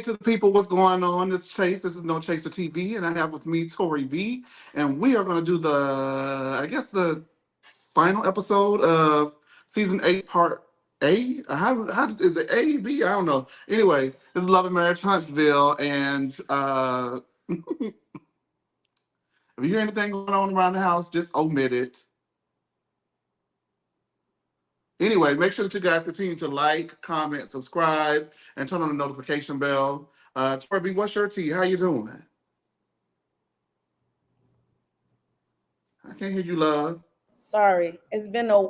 to the people, what's going on? This Chase. This is No Chaser TV, and I have with me Tori B. And we are going to do the final episode of season 8, part A. How is it A, B? I don't know. Anyway, this is Love and Marriage Huntsville, and if you hear anything going on around the house, just omit it. Anyway, make sure that you guys continue to like, comment, subscribe, and turn on the notification bell. Tori B, what's your tea? How you doing? I can't hear you, love. Sorry, it's been a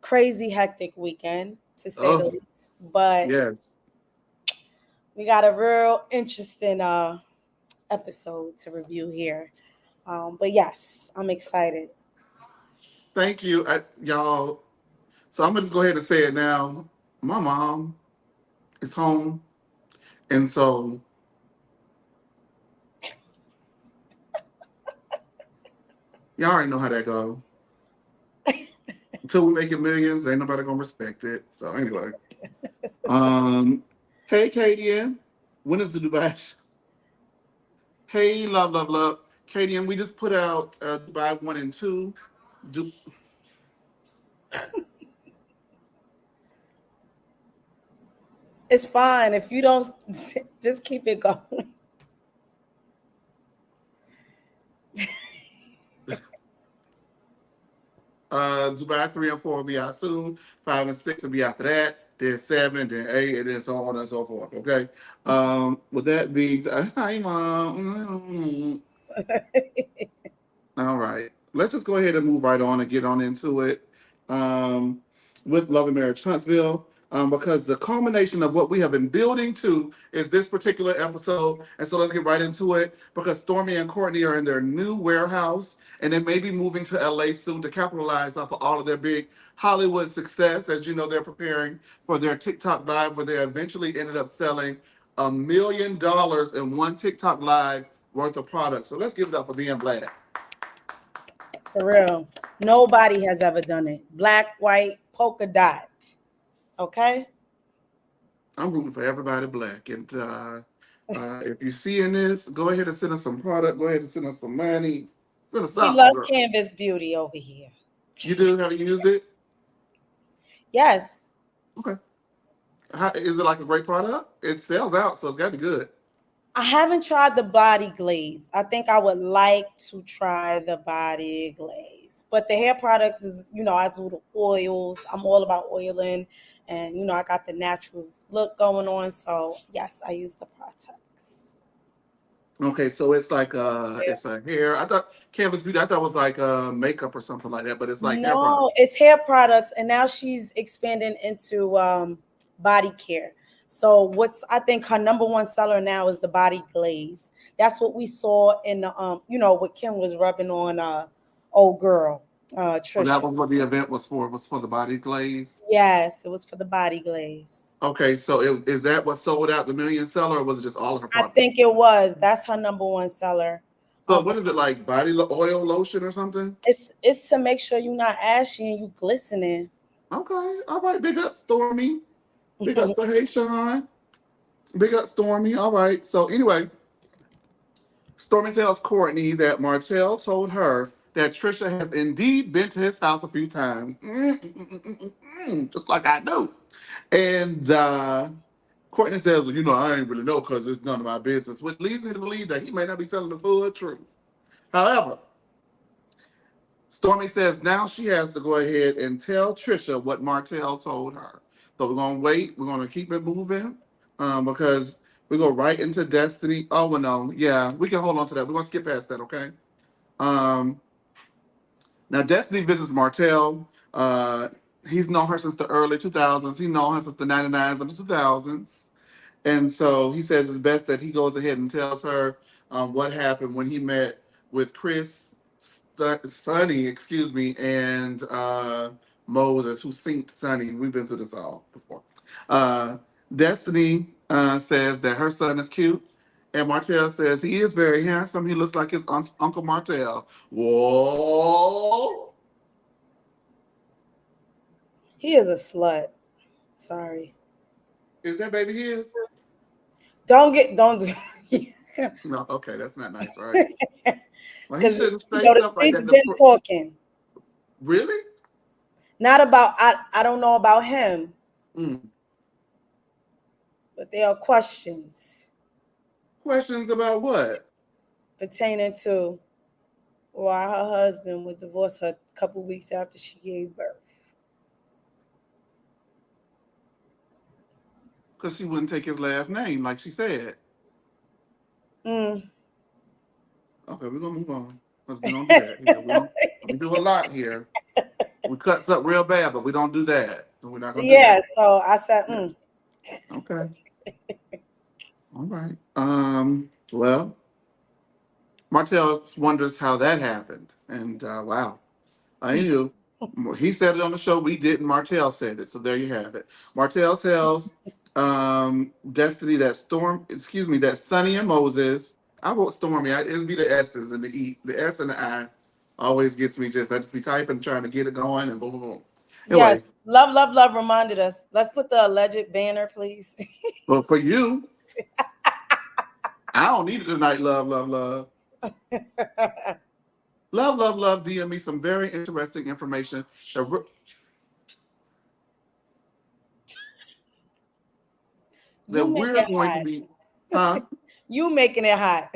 crazy, hectic weekend, to say the Oh, least. But yes. we got a real interesting episode to review here. But yes, I'm excited. Thank you, y'all. So I'm gonna just go ahead and say it now. My mom is home, and so y'all already know how that goes. Until we make it millions, ain't nobody gonna respect it. So anyway, hey Katie, when is the Dubai? Hey, love, Katie, we just put out Dubai 1 and 2. Du- It's fine if you don't just keep it going. Dubai 3 and 4 will be out soon. 5 and 6 will be after that. Then 7, then 8, and then so on and so forth. Okay. With that being, hi mom. All right. Let's just go ahead and move right on and get on into it um, with Love and Marriage Huntsville. Because the culmination of what we have been building to is this particular episode. And so let's get right into it because Stormy and Courtney are in their new warehouse and they may be moving to LA soon to capitalize off of all of their big Hollywood success. As you know, they're preparing for their TikTok live where they eventually ended up selling $1 million in one TikTok live worth of products. So let's give it up for being black. For real. Nobody has ever done it. Black, white, polka dots. Okay? I'm rooting for everybody black. And if you're seeing this, go ahead and send us some product. Go ahead and send us some money. Send us We something, love girl. Canvas Beauty over here. You do? Have you used it? Yes. Okay. Is it like a great product? It sells out, so it's got to be good. I haven't tried the body glaze. I think I would like to try the body glaze. But the hair products is, I do the oils. I'm all about oiling. And, I got the natural look going on. So, yes, I use the products. Okay, so it's a hair. I thought Canvas Beauty. I thought it was like makeup or something like that, but it's like hair No, product. it's hair products. And now she's expanding into body care. So I think her number one seller now is the body glaze. That's what we saw in the what Kim was rubbing on old girl, Well, that Trisha. was what the event was for. Was for the body glaze. Yes, it was for the body glaze. Okay, so is that what sold out the million seller, or was it just all of her I products? think it was. That's her number one seller. So But what is it like? Oil lotion or something? it's to make sure you're not ashy and you glistening. Okay, all right. Big up Stormy. Big up Hey Sean. Big up Stormy. All right. So anyway, Stormy tells Courtney that Martell told her that Trisha has indeed been to his house a few times, just like I do. And Courtney says, well, I ain't really know because it's none of my business, which leads me to believe that he may not be telling the full truth. However, Stormy says now she has to go ahead and tell Trisha what Martell told her. So we're gonna wait. We're gonna keep it moving because we go right into Destiny. Oh well, no, yeah, we can hold on to that. We're gonna skip past that, okay? Um, Now Destiny visits Martell. He's known her since the early 2000s. He's known her since the 99s and the 2000s. And so he says it's best that he goes ahead and tells her what happened when he met with Chris, Sonny, excuse me, and Moses, who synced Sonny. We've been through this all before. Uh, Destiny says that her son is cute. And Martell says he is very handsome. He looks like his Uncle Martell. Whoa. He is a slut. Sorry. Is that baby his? don't do No, okay, that's not nice, right? Well, he because shouldn't say the stuff like streets that. have been talking. Really? Not about I don't know about him, Mm. but there are questions Questions about what? pertaining to why her husband would divorce her a couple weeks after she gave birth. Because she wouldn't take his last name, like she said. Mm. Okay, we're gonna move on because we don't do that here. We do a lot here. We cuts up real bad, but we don't do that. So we're not gonna do Yeah, that. so I said, Yeah. mm. Okay. All right. Well, Martell wonders how that happened, and wow, I knew. He said it on the show. We didn't. Martell said it. So there you have it. Martell tells Destiny that that Sonny and Moses. I wrote Stormy. It'd be the S's and the E. The S and the I always gets me I just be typing, trying to get it going, and boom, boom, boom. Anyway, Yes, love reminded us. Let's put the alleged banner, please. but for you, I don't need it tonight. Love, love, love. Love, love, love. DM me some very interesting information that You make we're it going to hot. be, huh? You making it hot.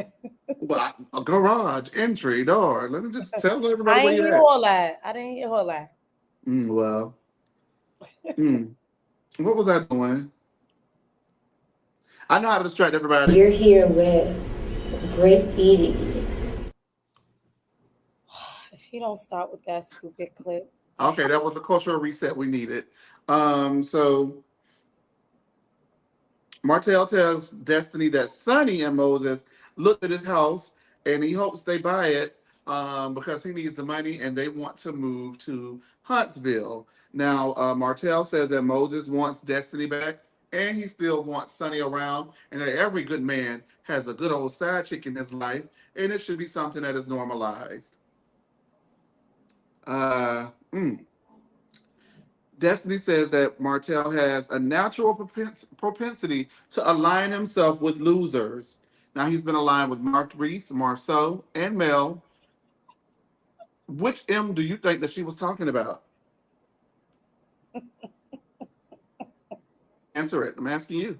Well, a garage entry door. Let me just tell everybody I where ain't you hear at. all that. I didn't hear all that. Well, mm, what was I doing? I know how to distract everybody. You're here with great eating. If he don't stop with that stupid clip. Okay, that was the cultural reset we needed. So Martell tells Destiny that Sonny and Moses looked at his house and he hopes they buy it because he needs the money and they want to move to Huntsville. Now, Martell says that Moses wants Destiny back and he still wants Sonny around, and that every good man has a good old side chick in his life, and it should be something that is normalized. Uh, mm. Destiny says that Martell has a natural propensity to align himself with losers. Now he's been aligned with Reese, Marceau, and Mel. Which M do you think that she was talking about? Answer it. I'm asking you.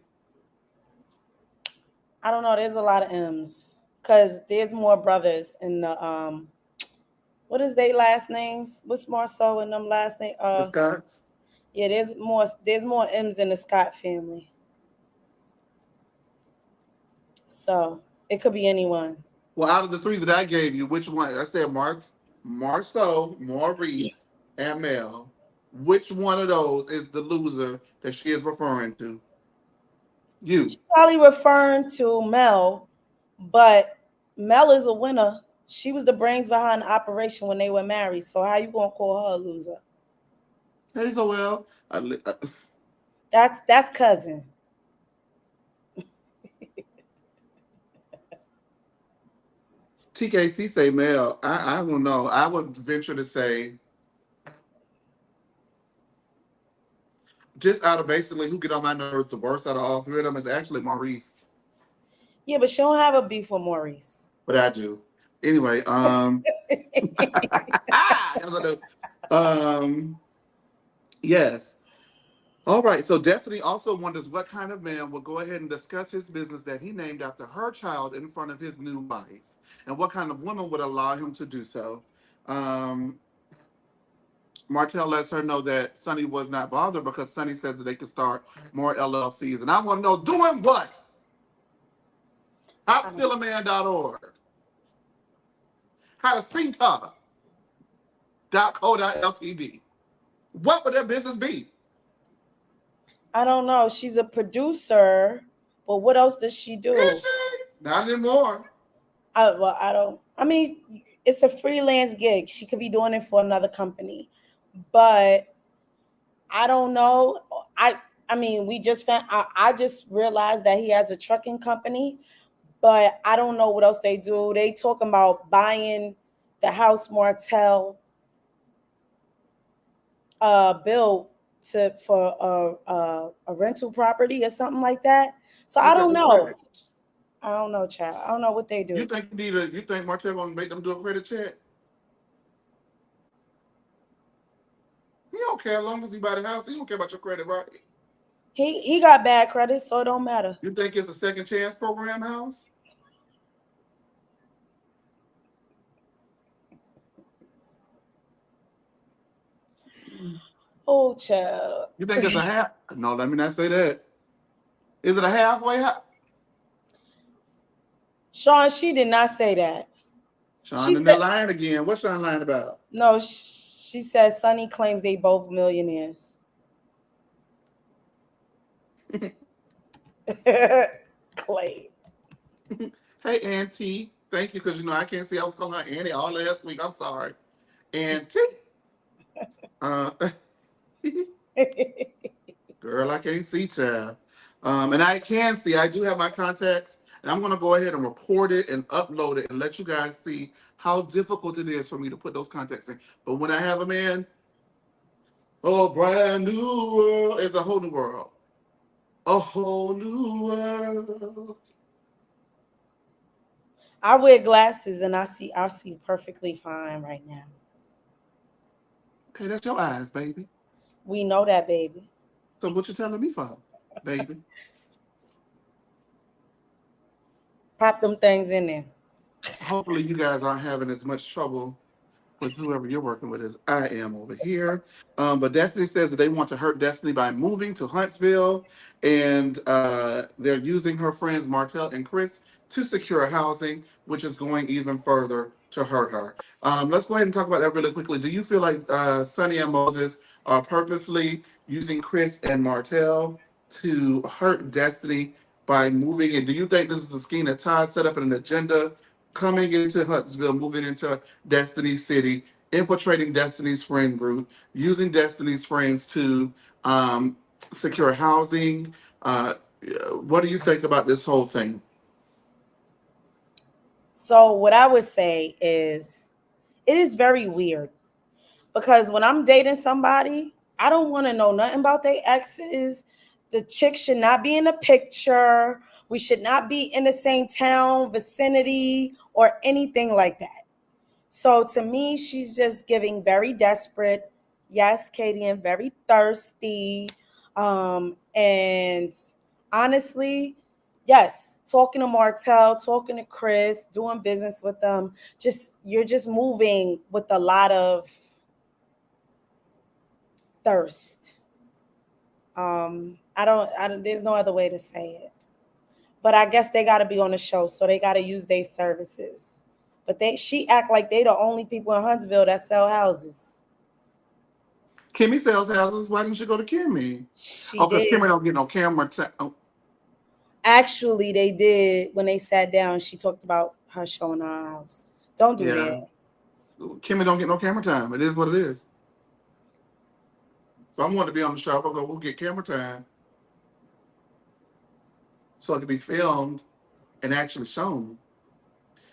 I don't know. There's a lot of M's because there's more brothers in the. What is their last names? What's Marceau and them last name? The Scots? Yeah, there's more. There's more M's in the Scott family, so it could be anyone. Well, out of the three that I gave you, which one? I said Marceau, Maurice, and Mel. Which one of those is the loser that she is referring to? You. She's probably referring to Mel, but Mel is a winner. She was the brains behind the operation when they were married. So how you gonna call her a loser? Hey, so well. That's cousin. TKC say Mel. I don't know. I would venture to say just out of basically who get on my nerves the worst out of all three of them is actually Maurice. Yeah, but she don't have a beef with Maurice. But I do. Anyway, um yes. All right. So Destiny also wonders what kind of man will go ahead and discuss his business that he named after her child in front of his new wife, and what kind of woman would allow him to do so. Um, Martell lets her know that Sonny was not bothered because Sonny says that they could start more LLCs. And I want to know doing what? HowStillAman.org. How to Ltd. What would their business be? I don't know. She's a producer, but what else does she Is do? she? Not anymore. Well, I don't. I mean, it's a freelance gig. She could be doing it for another company, but I don't know. I mean, we just found. I just realized that he has a trucking company, but I don't know what else they do. They talking about buying the house Martell built to for a rental property or something like that. So Who's I got don't the know. credit? I don't know, child. I don't know what they You do. think you think Martell gonna make them do a credit check? He don't care as long as he buy the house. He don't care about your credit, right? He got bad credit, so it don't matter. You think it's a second chance program house? Oh, child. You think it's a half? No, let me not say that. Is it a halfway house? Sean, she did not say that. She Sean in there said lying again. What's Sean lying about? no. She said Sonny claims they both millionaires. Clay. Hey, Auntie. Thank you, because I can't see. I was calling her Auntie all last week. I'm sorry. Auntie. Uh, girl, I can't see, child. And I can see. I do have my contacts, and I'm going to go ahead and record it and upload it and let you guys see how difficult it is for me to put those contacts in. But when I have them in, oh, brand new world. It's a whole new world. A whole new world. I wear glasses and I see perfectly fine right now. Okay, that's your eyes, baby. We know that, baby. So what you telling me for, baby? Pop them things in there. Hopefully you guys aren't having as much trouble with whoever you're working with as I am over here. But Destiny says that they want to hurt Destiny by moving to Huntsville, and they're using her friends Martell and Chris to secure housing, which is going even further to hurt her. Let's go ahead and talk about that really quickly. Do you feel like Sonny and Moses are purposely using Chris and Martell to hurt Destiny by moving? And do you think this is a scheme that Todd set up in an agenda coming into Huntsville, moving into Destiny City, infiltrating Destiny's friend group, using Destiny's friends to secure housing? What do you think about this whole thing? So what I would say is it is very weird because when I'm dating somebody, I don't want to know nothing about their exes. The chick should not be in the picture. We should not be in the same town, vicinity, or anything like that. So to me, she's just giving very desperate. Yes, Katie, and very thirsty. And honestly, yes, talking to Martell, talking to Chris, doing business with them. Just you're just moving with a lot of thirst. I don't. There's no other way to say it. But I guess they got to be on the show, so they got to use their services. But she act like they the only people in Huntsville that sell houses. Kimmy sells houses. Why didn't you go to Kimmy? She Oh, because did. Kimmy don't get no camera. Oh, Actually, they did when they sat down. She talked about her showing her house. Don't do yeah. that. Kimmy don't get no camera time. It is what it is. So I want to be on the show. I'll go, we'll get camera time so it can be filmed and actually shown.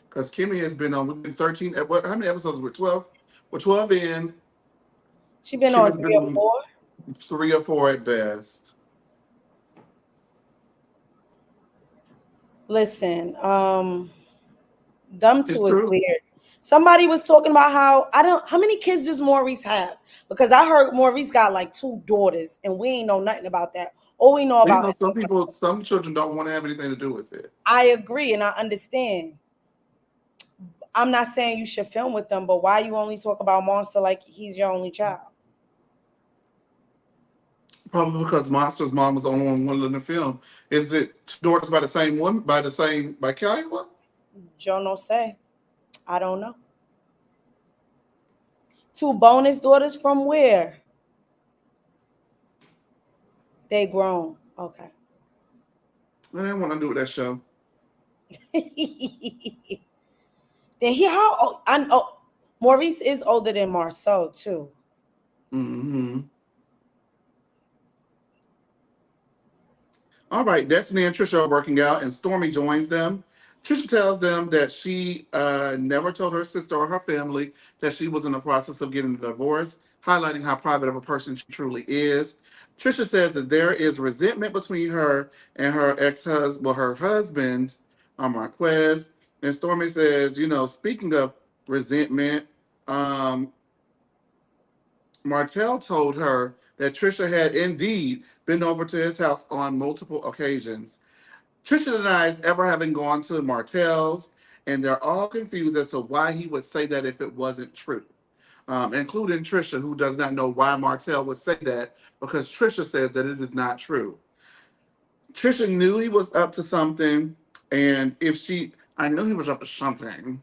Because Kimmy has been on, we've been 13, how many episodes were 12? We're 12 in. She been on Kimmy's 3 or 4. 3 or 4 at best. Listen, them It's two is true. weird. Somebody was talking about how many kids does Maurice have? Because I heard Maurice got like 2 daughters, and we ain't know nothing about that. All we know about Some children don't want to have anything to do with it. I agree and I understand. I'm not saying you should film with them, but why you only talk about Monster like he's your only child? Probably because Monster's mom was the only one in the film. Is it 2 daughters by the same woman, by Kiowa? Joe no say. I don't know. 2 bonus daughters from where? They grown. Okay. I didn't want to do with that show. Then how old? I know Maurice is older than Marceau too. Mm-hmm. All right, Destiny and Trisha are working out, and Stormy joins them. Trisha tells them that she never told her sister or her family that she was in the process of getting a divorce, highlighting how private of a person she truly is. Trisha says that there is resentment between her and her ex-husband, well, her husband, Marquez. And Stormy says, speaking of resentment, um, Martell told her that Trisha had indeed been over to his house on multiple occasions. Trisha denies ever having gone to Martell's, and they're all confused as to why he would say that if it wasn't true, including Trisha, who does not know why Martell would say that because Trisha says that it is not true. Trisha knew he was up to something, and I knew he was up to something.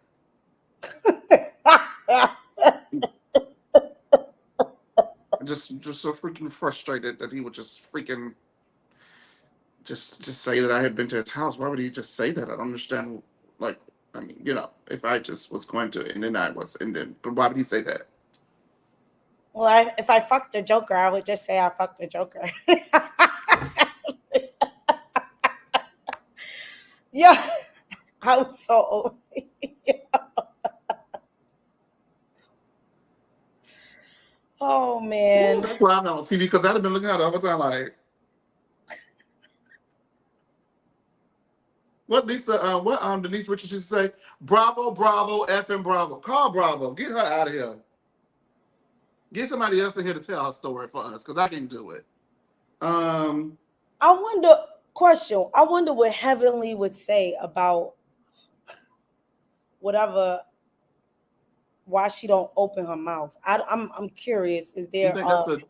Just so freaking frustrated that he would just freaking just say that I had been to his house. Why would he just say that? I don't understand. Like, I mean, if I just was going to, and then I was, and then, but why would he say that? Well, if I fucked the Joker, I would just say I fucked the Joker. Yeah, I was so over. Oh man. That's why I'm not on TV because I'd have been looking at it all the time like, what Lisa, what Denise Richards used to say? Bravo, bravo, effing bravo. Call Bravo. Get her out of here. Get somebody else in here to tell her story for us because I can't do it. I wonder. Question. I wonder what Heavenly would say about whatever. Why she don't open her mouth? I'm curious. Is there? You think that's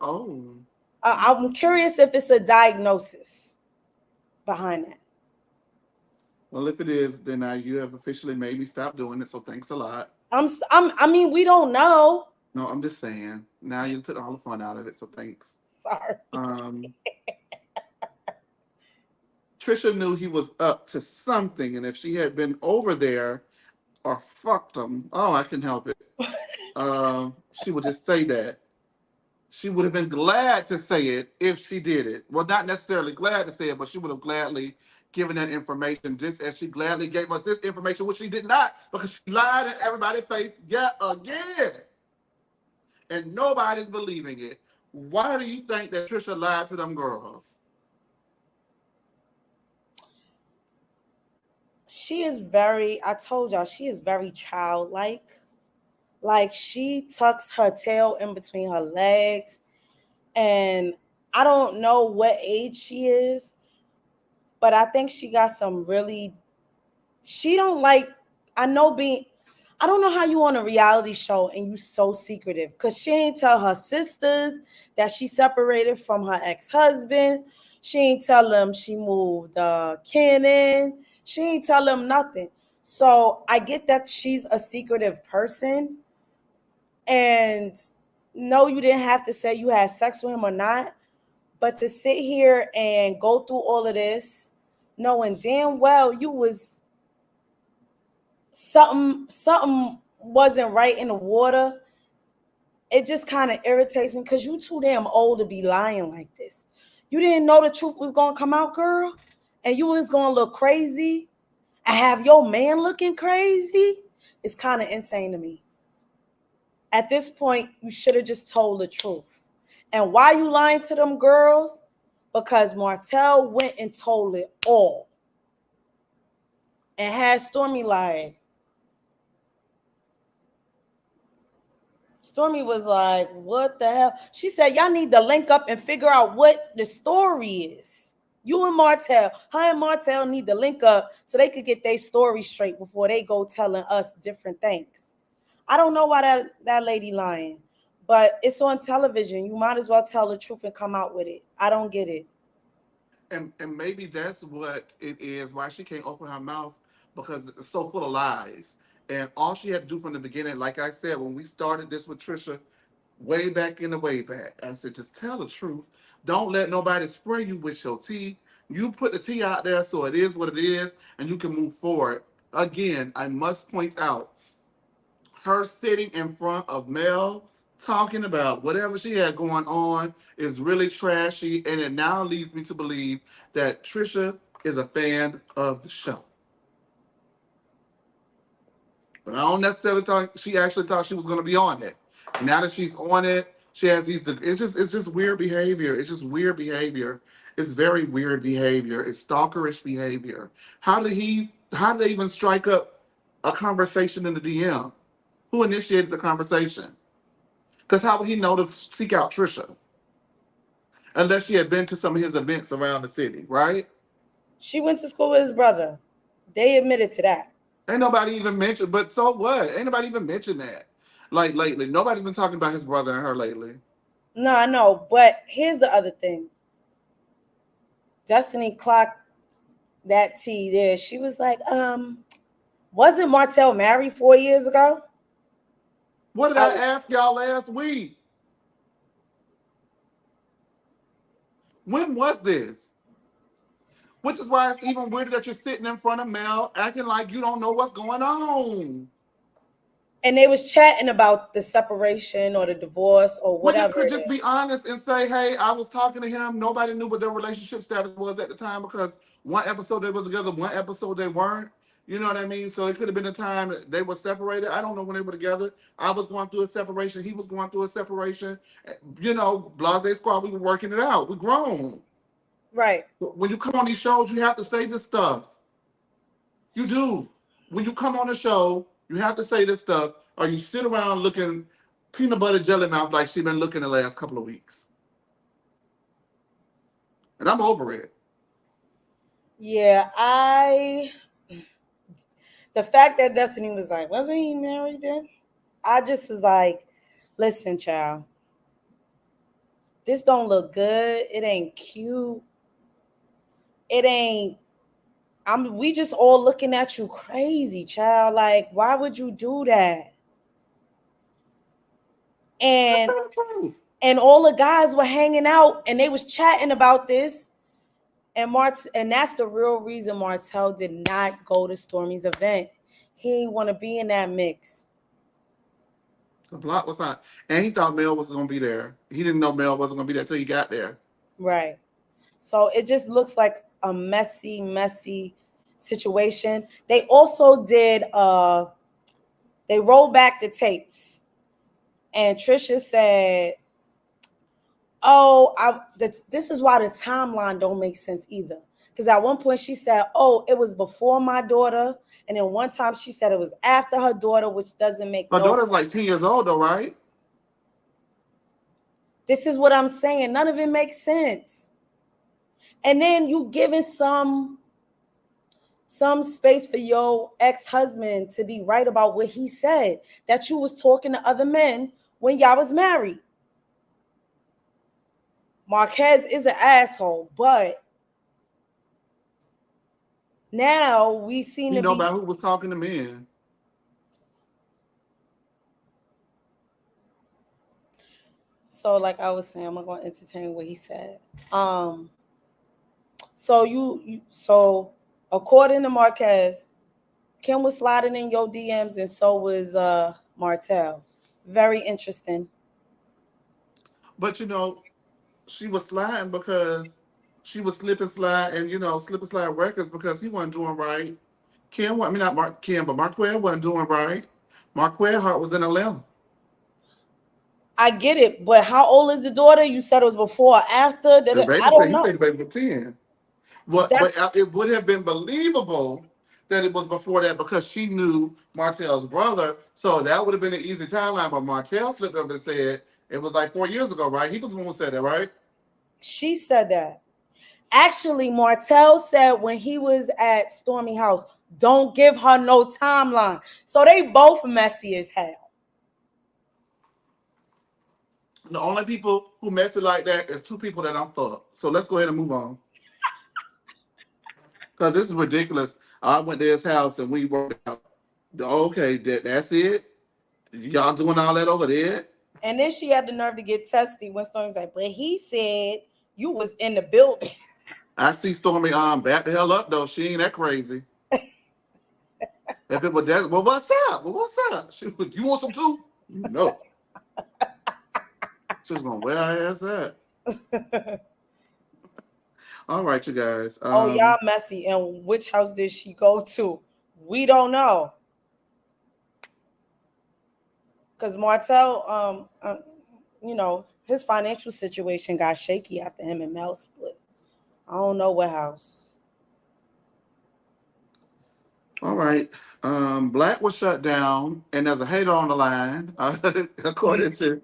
I'm curious if it's a diagnosis behind that. Well, if it is, then you have officially made me stop doing it. So thanks a lot. I mean, we don't know. No, I'm just saying. Now you took all the fun out of it. So thanks. Sorry. Trisha knew he was up to something, and if she had been over there or fucked him, I can help it. She would just say that. She would have been glad to say it if she did it. Well, not necessarily glad to say it, but she would have gladly given that information, just as she gladly gave us this information, which she did not, because she lied in everybody's face yet again. And nobody's believing it. Why do you think that Trisha lied to them girls? She is I told y'all, she is very childlike. Like, she tucks her tail in between her legs. And I don't know what age she is, but I think she got some really, she don't like, I don't know how you on a reality show and you so secretive, because she ain't tell her sisters that she separated from her ex-husband. She ain't tell them she moved Cannon. She ain't tell them nothing. So I get that she's a secretive person. And no, you didn't have to say you had sex with him or not. But to sit here and go through all of this, knowing damn well you was something wasn't right in the water, it just kind of irritates me because you too damn old to be lying like this. You didn't know the truth was gonna come out, girl, and you was gonna look crazy and have your man looking crazy. It's kind of insane to me. At this point, you should have just told the truth. And why you lying to them girls? Because Martell went and told it all and had Stormy lying. Stormy was like, what the hell? She said, y'all need to link up and figure out what the story is. You and Martell, her and Martell need to link up so they could get their story straight before they go telling us different things. I don't know why that lady lying, but it's on television. You might as well tell the truth and come out with it. I don't get it. And maybe that's what it is, why she can't open her mouth, because it's so full of lies. And all she had to do from the beginning, like I said, when we started this with Trisha, way back, I said, just tell the truth. Don't let nobody spray you with your tea. You put the tea out there so it is what it is, and you can move forward. Again, I must point out, her sitting in front of Mel talking about whatever she had going on is really trashy, and it now leads me to believe that Trisha is a fan of the show. But I don't necessarily think she actually thought she was going to be on it. And now that she's on it, She has these. It's just weird behavior. It's just weird behavior. It's very weird behavior. It's stalkerish behavior. How did they even strike up a conversation in the DM? Who initiated the conversation? Because how would he know to seek out Trisha? Unless she had been to some of his events around the city, right? She went to school with his brother. They admitted to that. Ain't nobody even mentioned, but so what? Ain't nobody even mentioned that. Like lately, nobody's been talking about his brother and her lately. No, I know. But here's the other thing. Destiny clocked that T there. She was like, wasn't Martell married 4 years ago? What did I ask y'all last week? When was this? Which is why it's even weirder that you're sitting in front of Mel acting like you don't know what's going on. And they was chatting about the separation or the divorce or When you whatever. could just be honest and say, hey, I was talking to him. Nobody knew what their relationship status was at the time because one episode they was together, one episode they weren't. You know what I mean? So it could have been a time that they were separated. I don't know when they were together. I was going through a separation. He was going through a separation. You know, Blase Squad, we were working it out. We grown. Right. When you come on these shows, you have to say this stuff. You do. When you come on a show, you have to say this stuff, or you sit around looking peanut butter jelly mouth like she been looking the last couple of weeks. And I'm over it. Yeah, the fact that Destiny was like, wasn't he married then? I just was like, listen, child, this don't look good. It ain't cute. It ain't. We just all looking at you crazy, child. Like, why would you do that? And all the guys were hanging out and they was chatting about this. And that's the real reason Martell did not go to Stormy's event. He didn't want to be in that mix. The block was hot. And he thought Mel was going to be there. He didn't know Mel wasn't going to be there till he got there. Right. So it just looks like a messy situation. They also did, they rolled back the tapes. And Tricia said, this is why the timeline don't make sense either. Because at one point she said, it was before my daughter. And then one time she said it was after her daughter, which doesn't make My daughter's like 10 years old though, right? This is what I'm saying. None of it makes sense. And then you giving some space for your ex-husband to be right about what he said, that you was talking to other men when y'all was married. Marquez is an asshole, but now we seem to know be... about who was talking to men. So like I was saying, I'm not going to entertain what he said. So according to Marquez, Kim was sliding in your DMs and so was Martell. Very interesting. But she was sliding because she was slip and slide records because he wasn't doing right. Not Marquez wasn't doing right. Marquez heart was in Atlanta. I get it, but how old is the daughter? You said it was before or after? I don't know. He said the baby was 10. But it would have been believable that it was before that because she knew Martell's brother. So that would have been an easy timeline. But Martell slipped up and said it was like 4 years ago, right? He was the one who said that, right? She said that. Actually, Martell said when he was at Stormy House, don't give her no timeline. So they both messy as hell. The only people who mess it like that is two people that I'm fucked. So let's go ahead and move on. Because this is ridiculous. I went to his house and we worked out. Okay, that's it? Y'all doing all that over there? And then she had the nerve to get testy when Stormy's like, but he said you was in the building. I see Stormy back the hell up though. She ain't that crazy. If it was that, well, what's up? Well, what's up? You want some too? No. She's gonna wear her ass at. All right, you guys. Y'all messy. And which house did she go to? We don't know. Because Martell, his financial situation got shaky after him and Mel split. I don't know what house. All right. Black was shut down, and there's a hater on the line, according to.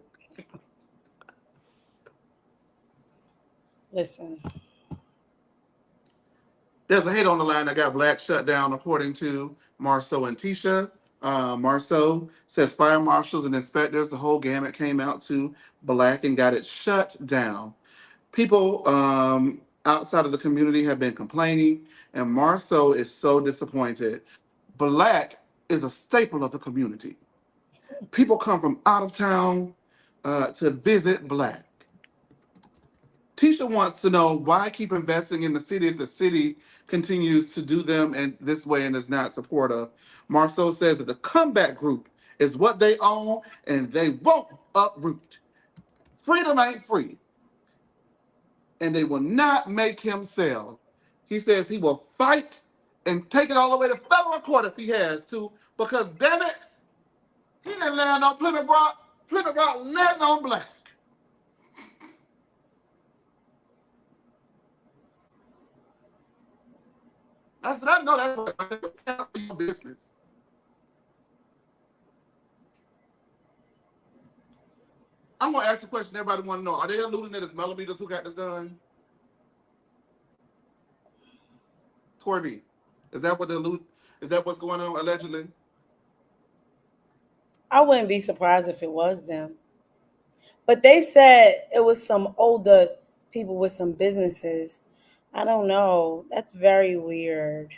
Listen, There's a hate on the line that got Black shut down, according to Marceau and Tisha. Marceau says fire marshals and inspectors, the whole gamut came out to Black and got it shut down. People outside of the community have been complaining, and Marceau is so disappointed. Black is a staple of the community. People come from out of town to visit Black. Tisha wants to know why keep investing in the city if the city continues to do them in this way and is not supportive. Marceau says that the comeback group is what they own and they won't uproot. Freedom ain't free. And they will not make him sell. He says he will fight and take it all the way to federal court if he has to, because damn it, he didn't land on Plymouth Rock. Plymouth Rock landed on Black. I said, I know that's your business. I'm gonna ask the question everybody want to know. Are they alluding that it's millimeters who got this done? Courtney, is that what is that what's going on allegedly? I wouldn't be surprised if it was them. But they said it was some older people with some businesses. I don't know. That's very weird.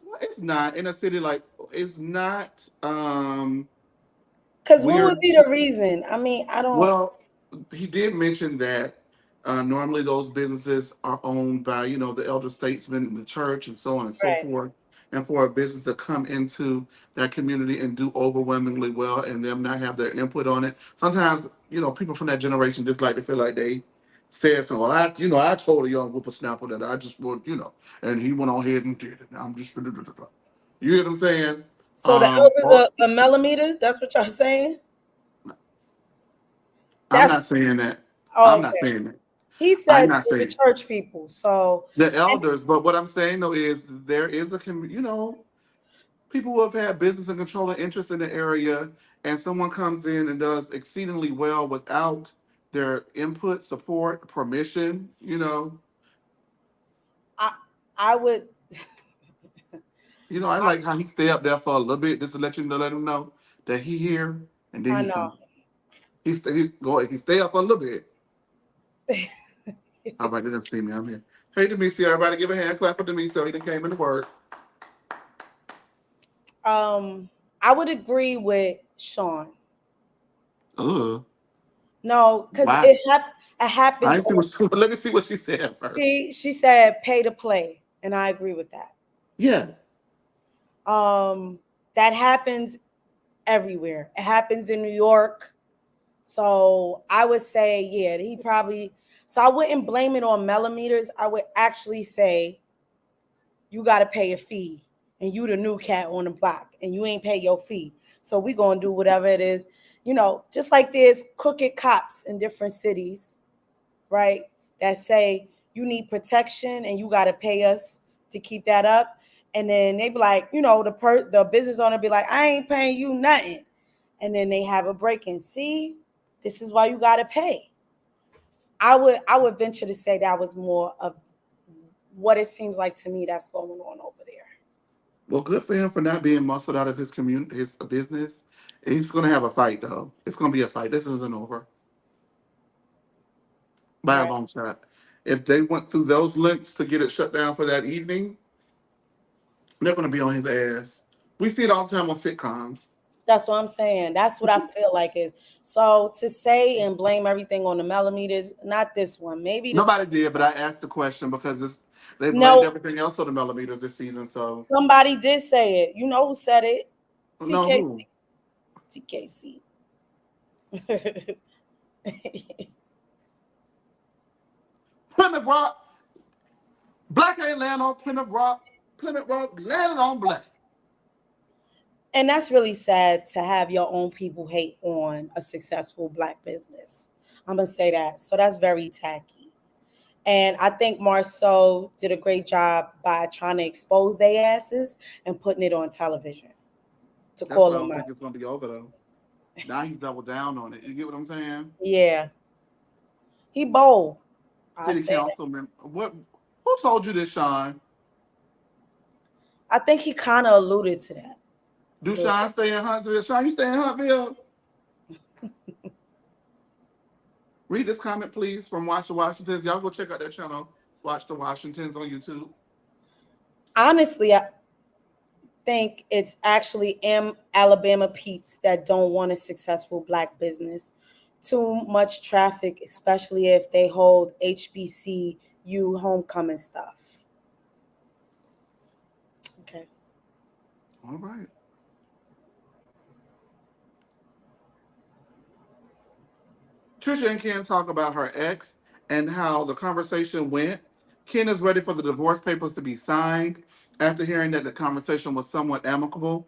Well, it's not in a city like it's not Because what would weird. be the reason? I mean, I don't. Well, he did mention that normally those businesses are owned by, the elder statesmen in the church and so on and so Right. forth. And for a business to come into that community and do overwhelmingly well and them not have their input on it. Sometimes, people from that generation just like to feel like they said something. Well, I told a young whippersnapper that I just would, and he went on ahead and did it. I'm just, you hear what I'm saying? So the Or elders are millimeters? That's what y'all saying? I'm That's not saying that. I'm not okay. saying that. He I'm said not the saying church people. So, the and elders, but what I'm saying though is there is people who have had business and controlling interest in the area, and someone comes in and does exceedingly well without their input, support, permission. I, I would, I I, like how he stay up there for a little bit just to let him know that he here, and then I he know. come. He stay up for a little bit. All right, they didn't see me. I'm here. Hey, Demetri, everybody give a hand clap for Demetri. So he done came in the work. I would agree with Sean. Ugh. No, because Why? it I happens. didn't see what let me see what she said first. She said pay to play, and I agree with that. Yeah. That happens everywhere. It happens in New York. So I would say, yeah, he probably. So I wouldn't blame it on millimeters. I would actually say you got to pay a fee, and you the new cat on the block, and you ain't pay your fee. So we gonna do whatever it is, just like there's crooked cops in different cities, right? That say you need protection and you got to pay us to keep that up. And then they be like, the business owner be like, I ain't paying you nothing. And then they have a break in. See, this is why you got to pay. I would venture to say that was more of what it seems like to me that's going on over there. Well, good for him for not being muscled out of his community, his business. He's gonna have a fight though. It's gonna be a fight. This isn't over by a Right. long shot. If they went through those links to get it shut down for that evening, they're gonna be on his ass. We see it all the time on sitcoms. That's what I'm saying. That's what I feel like is. So to say and blame everything on the millimeters, not this one. Maybe this. Nobody did, but I asked the question because they blamed No, everything else on the millimeters this season. So somebody did say it. You know who said it? no, who? TKC. Plymouth Rock. Black ain't land on Plymouth Rock. Plymouth Rock landed on Black. And that's really sad to have your own people hate on a successful black business. I'm gonna say that. So that's very tacky. And I think Marceau did a great job by trying to expose their asses and putting it on television to That's call why I them don't out. think it's gonna be over though. Now he's doubled down on it. You get what I'm saying? Yeah, he bold. I City say that. councilman, what? Who told you this, Sean? I think he kind of alluded to that a Do little Sean bit. stay in Huntsville? Sean, you stay in Huntsville? Read this comment, please, from Watch the Washingtons. Y'all go check out their channel, Watch the Washingtons on YouTube. Honestly, I think it's actually Alabama peeps that don't want a successful black business. Too much traffic, especially if they hold HBCU homecoming stuff. Okay. All right. Trisha and Ken talk about her ex and how the conversation went. Ken is ready for the divorce papers to be signed. After hearing that the conversation was somewhat amicable,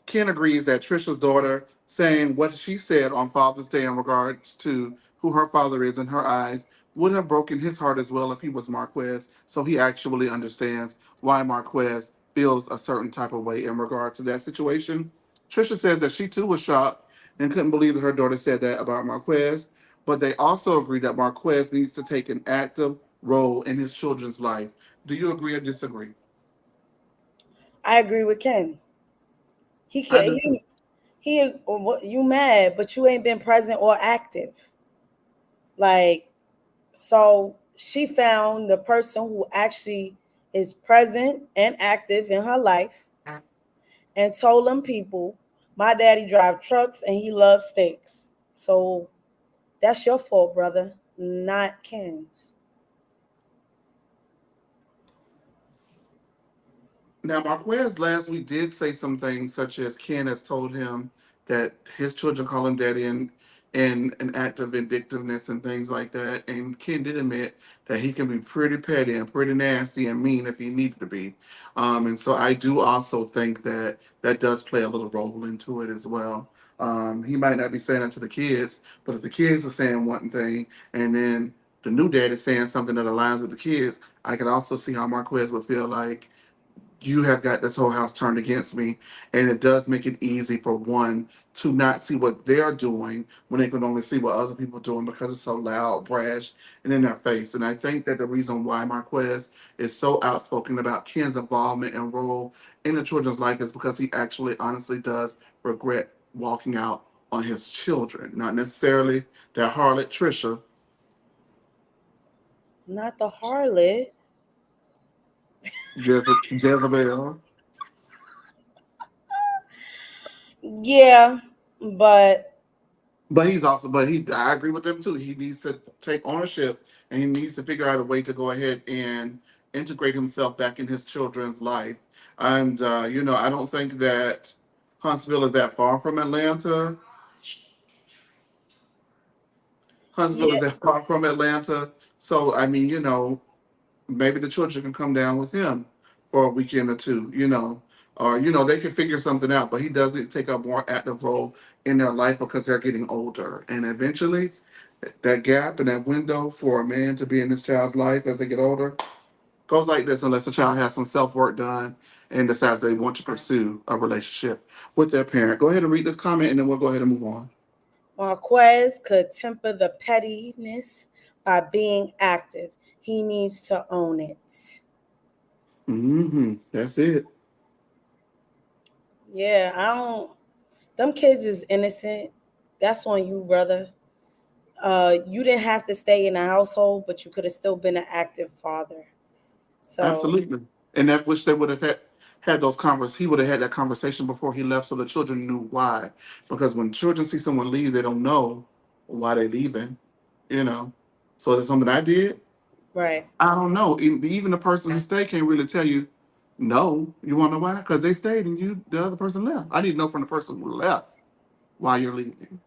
Ken agrees that Trisha's daughter saying what she said on Father's Day in regards to who her father is in her eyes would have broken his heart as well if he was Marquez. So he actually understands why Marquez feels a certain type of way in regard to that situation. Trisha says that she too was shocked and couldn't believe that her daughter said that about Marquez, but they also agree that Marquez needs to take an active role in his children's life. Do you agree or disagree? I agree with Ken. He I can do too. you mad, but you ain't been present or active. Like, so she found the person who actually is present and active in her life and told them people, my daddy drive trucks and he loves steaks. So that's your fault, brother, not Ken's. Now, Marquez last week did say some things, such as Ken has told him that his children call him daddy and an act of vindictiveness and things like that. And Ken did admit that he can be pretty petty and pretty nasty and mean if he needed to be. And so I do also think that that does play a little role into it as well. He might not be saying it to the kids, but if the kids are saying one thing and then the new dad is saying something that aligns with the kids, I can also see how Marquez would feel like you have got this whole house turned against me. And it does make it easy for one to not see what they're doing when they can only see what other people are doing because it's so loud, brash, and in their face. And I think that the reason why Marquez is so outspoken about Ken's involvement and role in the children's life is because he actually honestly does regret walking out on his children. Not necessarily that harlot Trisha. Not the harlot. Jezebel. Yeah, but But he's also, but he, I agree with them too. He needs to take ownership and he needs to figure out a way to go ahead and integrate himself back in his children's life. And, I don't think that Huntsville is that far from Atlanta. Huntsville is yeah, that far from Atlanta. So, I mean, maybe the children can come down with him for a weekend or two, or they can figure something out. But he does need to take a more active role in their life because they're getting older, and eventually, that gap and that window for a man to be in his child's life as they get older goes like this, unless the child has some self work done and decides they want to pursue a relationship with their parent. Go ahead and read this comment, and then we'll go ahead and move on. Marquez could temper the pettiness by being active. He needs to own it. That's it. Yeah, I don't. Them kids is innocent. That's on you, brother. You didn't have to stay in the household, but you could have still been an active father. So, Absolutely. And that wish they would have had those he would have had that conversation before he left so the children knew why. Because when children see someone leave, they don't know why they're leaving, you know. So is it something I did? right. I don't know. Even the person who stayed can't really tell you no. You wanna know why? Because they stayed and the other person left. I need to know from the person who left why you're leaving.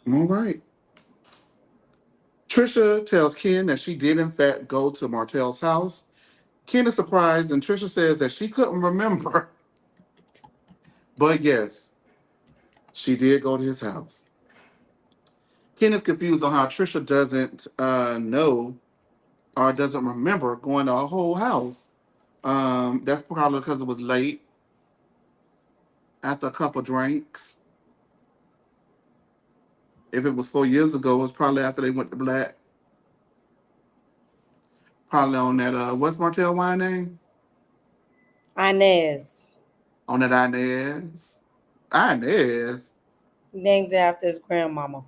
All right. Trisha tells Ken that she did in fact go to Martell's house. Ken is surprised, and Trisha says that she couldn't remember. But yes, she did go to his house. Ken is confused on how Trisha doesn't know or doesn't remember going to a whole house. That's probably because it was late after a couple drinks. If it was 4 years ago, it was probably after they went to Black. Probably on that, what's Martell wine name? Inez. On that Inez. Inez. Named after his grandmama.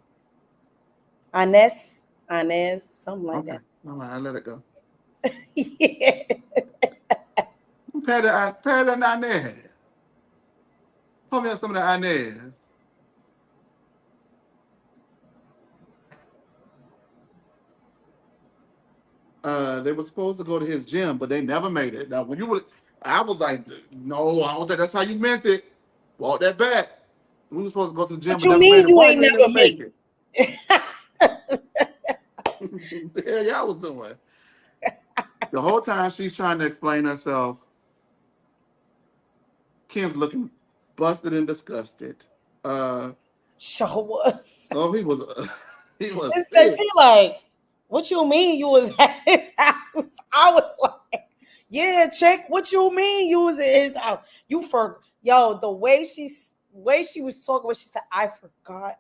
Inez, something like Okay. that. All right, I let it go. Yeah. Pay that Inez. Pull me up some of that Inez. They were supposed to go to his gym, but they never made it. Now, when you were, I was like, no, I don't think that's how you meant it. Walk that back. We were supposed to go to the gym, What but you never made mean it. you Boy, ain't you ain't never never make make it. it? The hell y'all was doing? The whole time she's trying to explain herself, Kim's looking busted and disgusted. Uh, Sure was. oh, he was, he was It's because sick. he like, what you mean you was at his house? I was like, yeah, chick, what you mean you was at his house? You for yo, the way she was talking when she said, I forgot.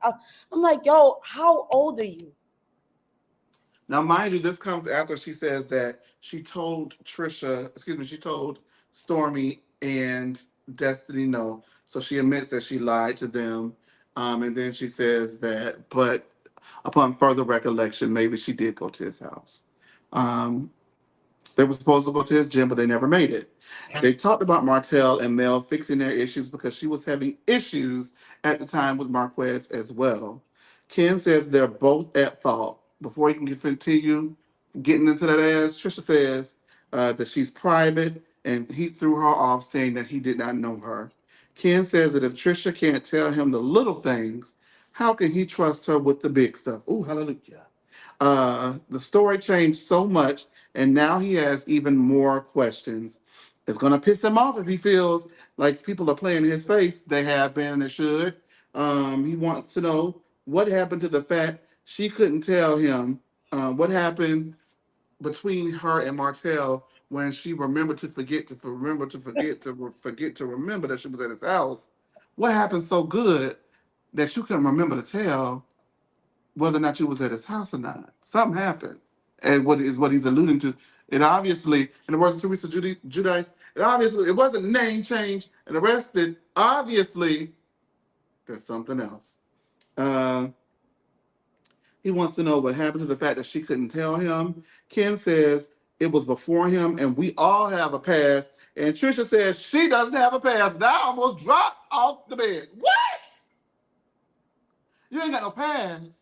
I'm like, yo, how old are you? Now, mind you, this comes after she says that she told she told Stormy and Destiny no. So she admits that she lied to them. And then she says that, but upon further recollection, maybe she did go to his house. Um, they were supposed to go to his gym, but they never made it. They talked about Martell and Mel fixing their issues because she was having issues at the time with Marquez as well. Ken says they're both at fault. Before he can continue getting into that ass, Trisha says that she's private and he threw her off saying that he did not know her. Ken says that if Trisha can't tell him the little things, how can he trust her with the big stuff? Ooh, hallelujah. The story changed so much, and now he has even more questions. It's gonna piss him off if he feels like people are playing in his face. They have been and they should. He wants to know what happened to the fact she couldn't tell him what happened between her and Martell when she remembered to forget to remember to forget to forget to remember that she was at his house. What happened so good that you couldn't remember to tell whether or not you was at his house or not? Something happened, and what he's alluding to. It obviously, in the words of Teresa Judice, it wasn't name change and arrested. Obviously, there's something else. Uh, he wants to know what happened to the fact that she couldn't tell him. Ken says it was before him, and we all have a past. And Trisha says she doesn't have a past. Now I almost dropped off the bed. What? You ain't got no past.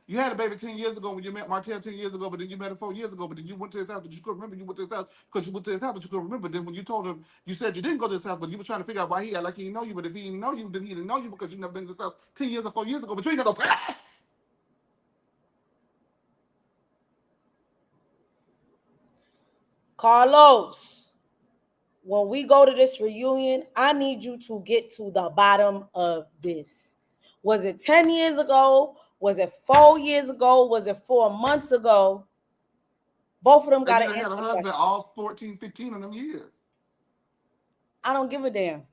You had a baby 10 years ago when you met Martell 10 years ago, but then you met her 4 years ago, but then you went to his house, but you couldn't remember you went to his house because you went to his house, but you couldn't remember. Then when you told him, you said you didn't go to his house, but you were trying to figure out why he had like he didn't know you, but if he didn't know you, then he didn't know you because you never been to his house 10 years or 4 years ago, but you ain't got no past. Carlos, when we go to this reunion, I need you to get to the bottom of this. Was it 10 years ago? Was it 4 years ago? Was it 4 months ago? Both of them And got you to done had answer a the husband question. all 14, 15 of them years. I don't give a damn.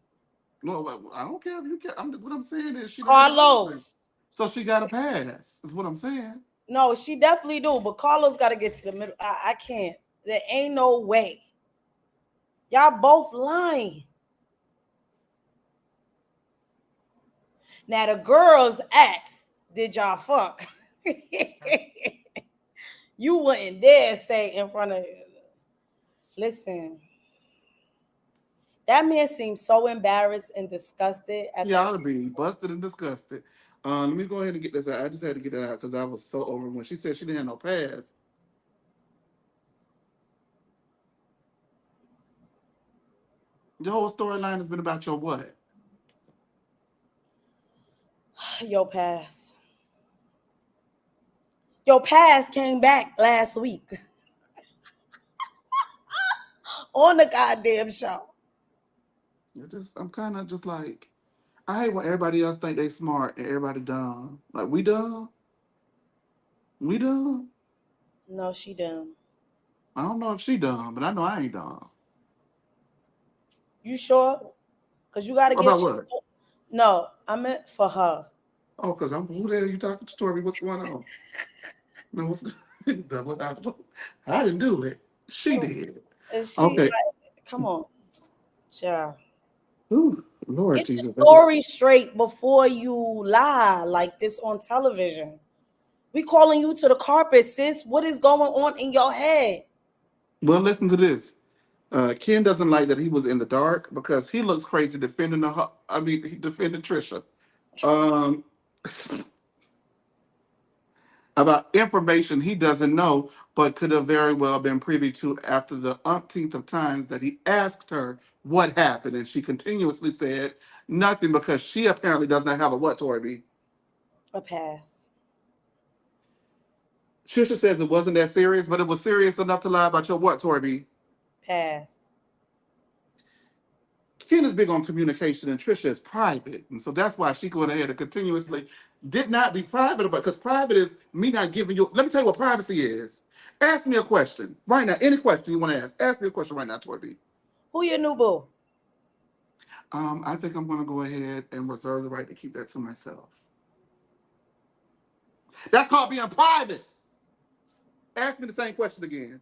No, I don't care if you care. What I'm saying is she done had a husband. Carlos. So she got a pass, is what I'm saying. No, she definitely do, but Carlos got to get to the middle. I can't. There ain't no way. Y'all both lying. Now the girls asked, did y'all fuck? You wouldn't dare say in front of. Listen, that man seems so embarrassed and disgusted at He that. ought to be busted and disgusted. Let me go ahead and get this out. I just had to get it out because I was so over when she said she didn't have no pass. The whole storyline has been about your what? Your pass. Your pass came back last week. on the goddamn show. I'm kind of just like, I hate when everybody else think they smart and everybody dumb. Like, we dumb? We dumb? No, she dumb. I don't know if she dumb, but I know I ain't dumb. You sure? Cause you gotta About get your. what? No, I meant for her. Oh, because who the hell you talking to, Tori? What's going on? No, what's double I didn't do it. She did. And she Okay. like, come on, child. Ooh, Lord Get your Jesus. story straight before you lie like this on television. We calling you to the carpet, sis. What is going on in your head? Well, listen to this. Ken doesn't like that he was in the dark because he looks crazy defending he defended Trisha. Um, about information he doesn't know, but could have very well been privy to after the umpteenth of times that he asked her what happened, and she continuously said nothing because she apparently doesn't have a what, Torby? A pass. Trisha says it wasn't that serious, but it was serious enough to lie about your what, Torby? Pass. Ken is big on communication and Trisha is private. And so that's why she going ahead and continuously did not be private about, because private is me not giving you, let me tell you what privacy is. Ask me a question right now. Any question you want to ask. Ask me a question right now, Torby. Who your new boo? I think I'm going to go ahead and reserve the right to keep that to myself. That's called being private. Ask me the same question again.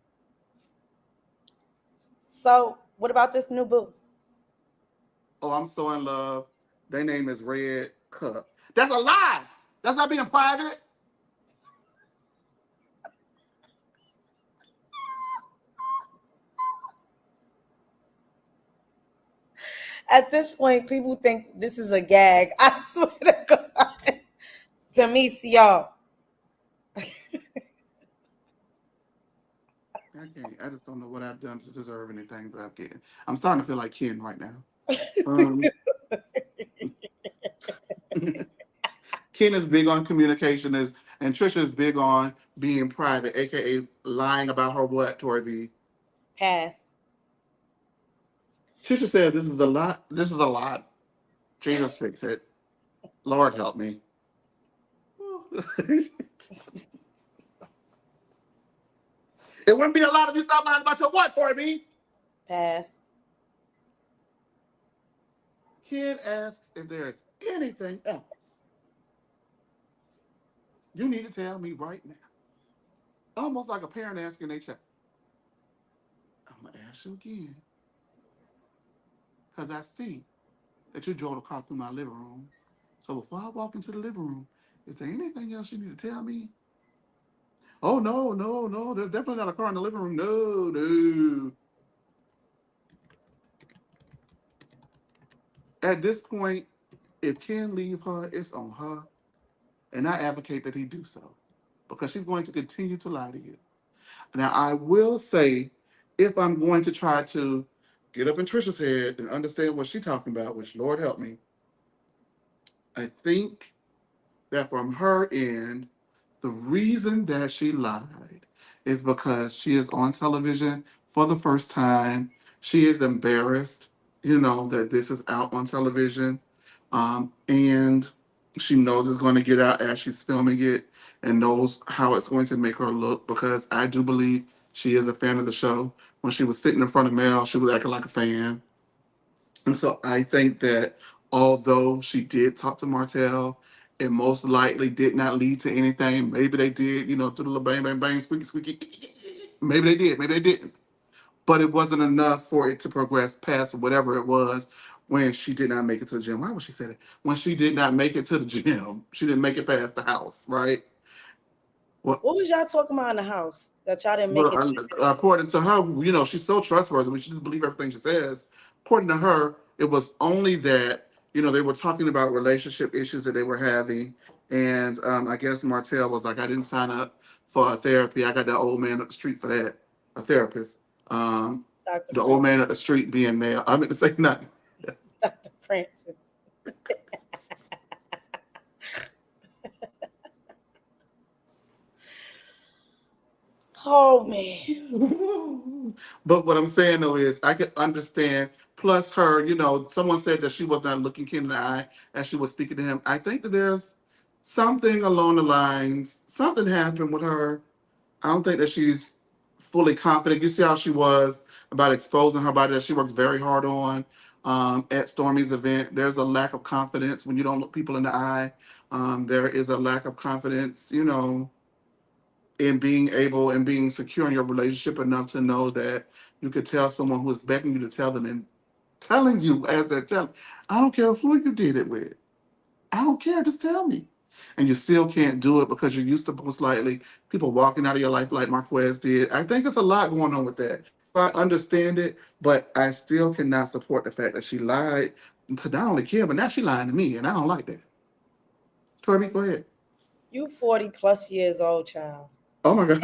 So what about this new boo? Oh, I'm so in love. Their name is Red Cup. That's a lie. That's not being private. At this point, people think this is a gag. I swear to God. Demisio. I can't. I just don't know what I've done to deserve anything, but I'm starting to feel like Ken right now. Ken is big on communication, and Trisha is big on being private, aka lying about her what, Tori? Pass. Trisha said this is a lot. This is a lot. Jesus fix it. Lord help me. It wouldn't be a lot if you stop lying about your what, Tori? Pass. Ken asks if there's anything else you need to tell me right now. Almost like a parent asking their child. I'm going to ask you again. Because I see that you drove the car through my living room. So before I walk into the living room, is there anything else you need to tell me? Oh, no, no, no. There's definitely not a car in the living room. No, no. At this point, if Ken leave her, it's on her. And I advocate that he do so. Because she's going to continue to lie to you. Now, I will say, if I'm going to try to get up in Trisha's head and understand what she's talking about, which Lord help me, I think that from her end, the reason that she lied is because she is on television for the first time. She is embarrassed, that this is out on television. And she knows it's going to get out as she's filming it and knows how it's going to make her look because I do believe she is a fan of the show. When she was sitting in front of Mel, she was acting like a fan. And so I think that although she did talk to Martell, it most likely did not lead to anything. Maybe they did, do the little bang, bang, bang, squeaky, squeaky. Maybe they did, maybe they didn't. But it wasn't enough for it to progress past whatever it was when she did not make it to the gym. Why would she say that? When she did not make it to the gym, she didn't make it past the house, right? Well, What was y'all talking about in the house that y'all didn't make Well, it to the gym? according to her, she's so trustworthy. We should just believe everything she says. According to her, it was only that, they were talking about relationship issues that they were having. And I guess Martell was like, I didn't sign up for a therapy. I got that old man up the street for that, a therapist. Dr. The old Francis. man up the street being male. I meant to say nothing. Dr. Francis. Oh man. But what I'm saying though is I could understand. Plus, her, someone said that she was not looking Ken in the eye as she was speaking to him. I think that there's something along the lines. Something happened with her. I don't think that she's fully confident. You see how she was about exposing her body that she works very hard on at Stormy's event. There's a lack of confidence when you don't look people in the eye. There is a lack of confidence, in being able and being secure in your relationship enough to know that you could tell someone who is begging you to tell them and telling you as they're telling, I don't care who you did it with. I don't care, just tell me. And you still can't do it because you're used to most likely people walking out of your life like Marquez did. I think it's a lot going on with that. I understand it, but I still cannot support the fact that she lied to not only Kim, but now she lying to me, and I don't like that. Toby, go ahead. You 40 plus years old, child. Oh my God.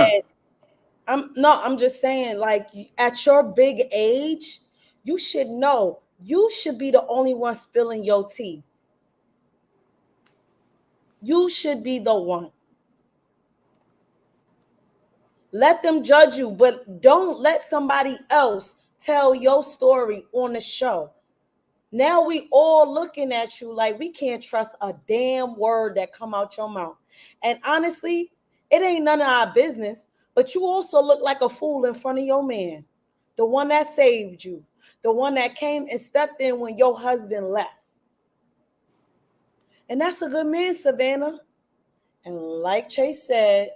And I'm just saying, like, at your big age, you should know you should be the only one spilling your tea. You should be the one. Let them judge you, but don't let somebody else tell your story on the show. Now we all looking at you like we can't trust a damn word that come out your mouth. And honestly, it ain't none of our business, but you also look like a fool in front of your man. The one that saved you. The one that came and stepped in when your husband left. And that's a good man, Savannah. And like Chase said,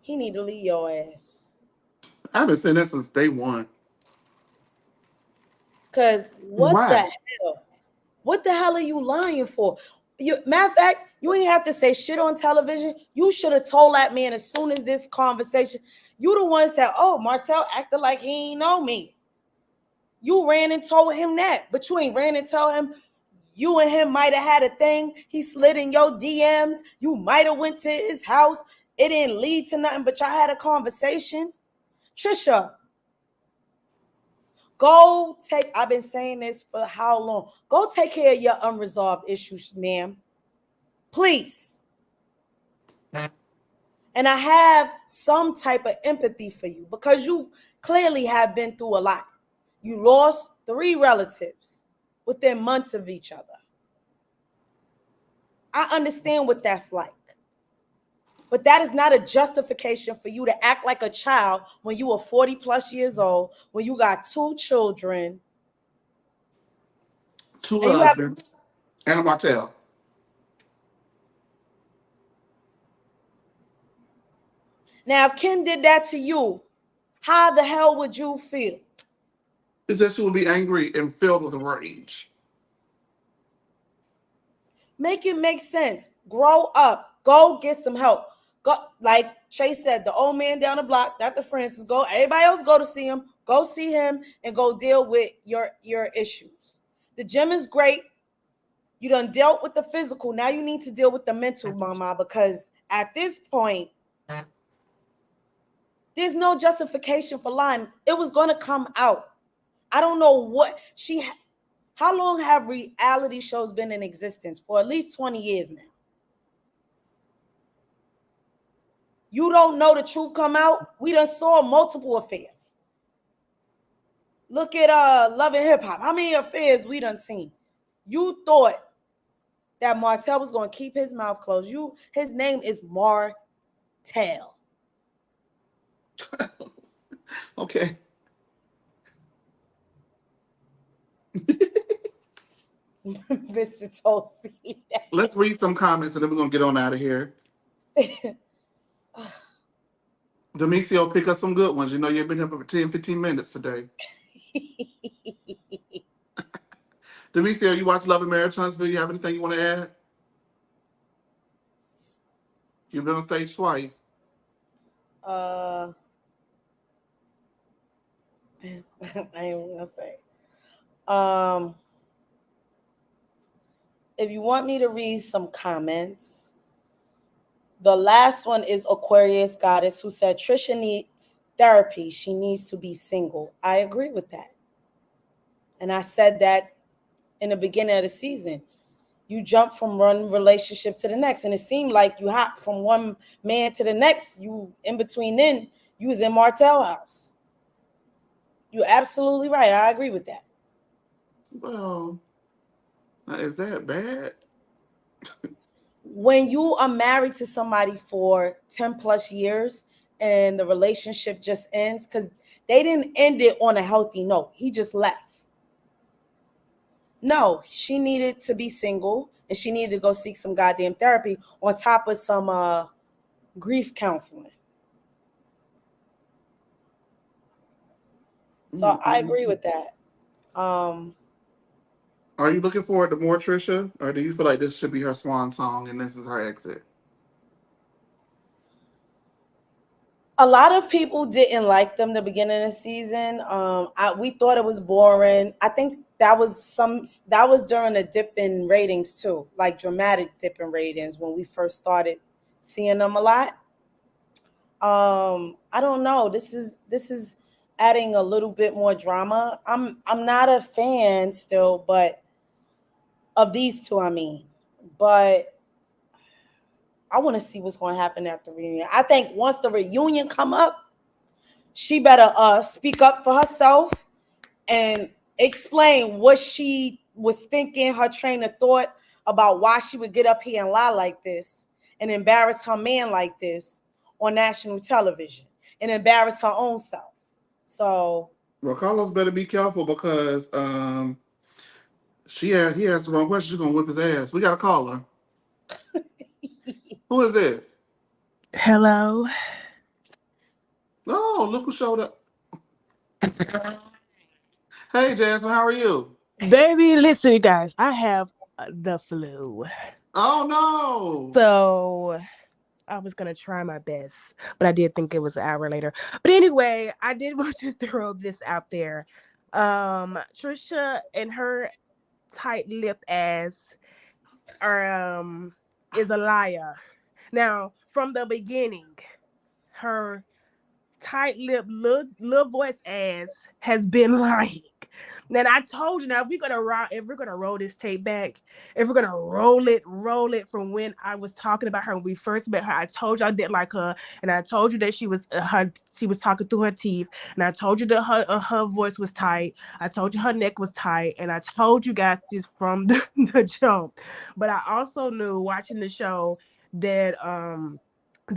he need to leave your ass. I've been saying that since day one. Because what Why? the hell? What the hell are you lying for? Matter of fact, you ain't have to say shit on television. You should have told that man as soon as this conversation. You the one said, oh, Martell acted like he ain't know me. You ran and told him that, but you ain't ran and told him you and him might have had a thing. He slid in your DMs. You might have went to his house. It didn't lead to nothing, but y'all had a conversation. Trisha, I've been saying this for how long? Go take care of your unresolved issues, ma'am. Please. And I have some type of empathy for you because you clearly have been through a lot. You lost 3 relatives within months of each other. I understand what that's like. But that is not a justification for you to act like a child when you are 40 plus years old, when you got 2 children. 2 husbands and a Martell. Now, if Ken did that to you, how the hell would you feel? Is that she would be angry and filled with rage. Make it make sense. Grow up. Go get some help. Go, like Chase said, the old man down the block, Dr. Francis, go. Everybody else go to see him. Go see him and go deal with your issues. The gym is great. You done dealt with the physical. Now you need to deal with the mental, mama, because at this point, there's no justification for lying. It was going to come out. I don't know what how long have reality shows been in existence? For at least 20 years now. You don't know the truth come out? We done saw multiple affairs. Look at Love and Hip Hop. How many affairs we done seen? You thought that Martell was going to keep his mouth closed. His name is Martell. Okay. Mr. Toasty. Let's read some comments and then we're going to get on out of here. Demisio, pick up some good ones. You know you've been here for 10, 15 minutes today. Demisio, you watch Love and Marriage Huntsville. You have anything you want to add? You've been on stage twice. I ain't gonna say. If you want me to read some comments, the last one is Aquarius Goddess, who said Trisha needs therapy. She needs to be single. I agree with that. And I said that in the beginning of the season. You jump from one relationship to the next, and it seemed like you hop from one man to the next. You in between, then you was in Martell house. You're absolutely right. I agree with that. Well, now, is that bad? When you are married to somebody for 10 plus years and the relationship just ends, because they didn't end it on a healthy note, he just left. No, she needed to be single and she needed to go seek some goddamn therapy on top of some grief counseling. So I agree with that. Are you looking forward to more Trisha, or do you feel like this should be her swan song and this is her exit? A lot of people didn't like them the beginning of the season. We thought it was boring. I think that was during a dip in ratings too, like dramatic dip in ratings when we first started seeing them a lot. I don't know. This is adding a little bit more drama. I'm not a fan still, but of these two, I mean. But I want to see what's going to happen after the reunion. I think once the reunion come up, she better speak up for herself and explain what she was thinking, her train of thought about why she would get up here and lie like this and embarrass her man like this on national television and embarrass her own self. So, Well, Carlos better be careful because he asked the wrong question. She's gonna whip his ass. We got to call her. Who is this? Hello. Oh, look who showed up. Hey, Jasmine, how are you? Baby, listen, you guys. I have the flu. Oh no. So I was going to try my best, but I did think it was an hour later. But anyway, I did want to throw this out there. Trisha and her tight lip ass is a liar. Now, from the beginning, her tight lip little voice ass has been lying. Then I told you, now if we're gonna roll this tape back, if we're gonna roll it from when I was talking about her when we first met her. I told you I didn't like her, and I told you that she was talking through her teeth, and I told you that her voice was tight. I told you her neck was tight, and I told you guys this from the jump. But I also knew watching the show that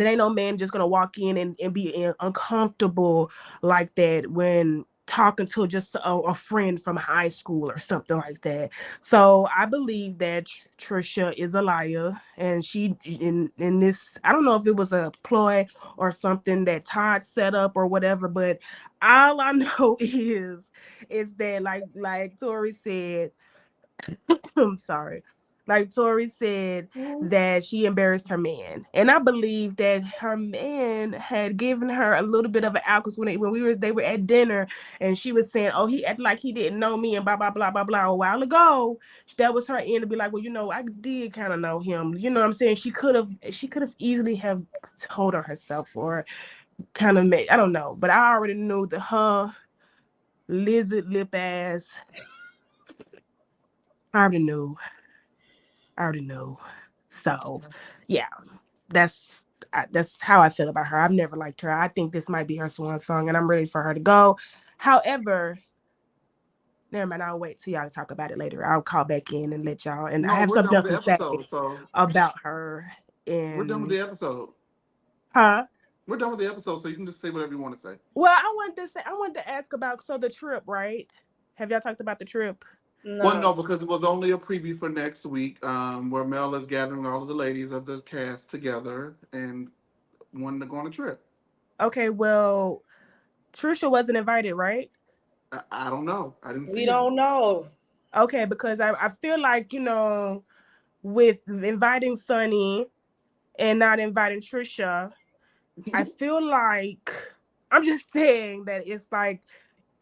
ain't no man just gonna walk in and be uncomfortable like that when talking to just a friend from high school or something like that. So I believe that Trisha is a liar, and she in this, I don't know if it was a ploy or something that Todd set up or whatever, but all I know is that like Tori said, I'm sorry. Like Tori said, that she embarrassed her man, and I believe that her man had given her a little bit of an out because they were at dinner, and she was saying, "Oh, he acted like he didn't know me," and blah blah blah blah blah. A while ago, that was her end to be like, "Well, I did kind of know him." You know what I'm saying? She could have easily have told her herself or kind of made, I don't know, but I already knew that her lizard lip ass. I already knew. So, yeah, that's how I feel about her. I've never liked her. I think this might be her swan song, and I'm ready for her to go. However, never mind. I'll wait till y'all to talk about it later. I'll call back in and let y'all. And I No, have we're something done with else the to say episode. So about her. we're done with And the episode. huh? We're done with the episode, so you can just say whatever you want to say. Well, I wanted to ask about the trip, right? Have y'all talked about the trip? Well, no, no. because it was only a preview for next week, where Mel is gathering all of the ladies of the cast together and wanting to go on a trip. Okay, well, Trisha wasn't invited, right? I don't know. I didn't We see it. don't know. Okay, because I feel like, with inviting Sunny and not inviting Trisha, I feel like, I'm just saying that it's like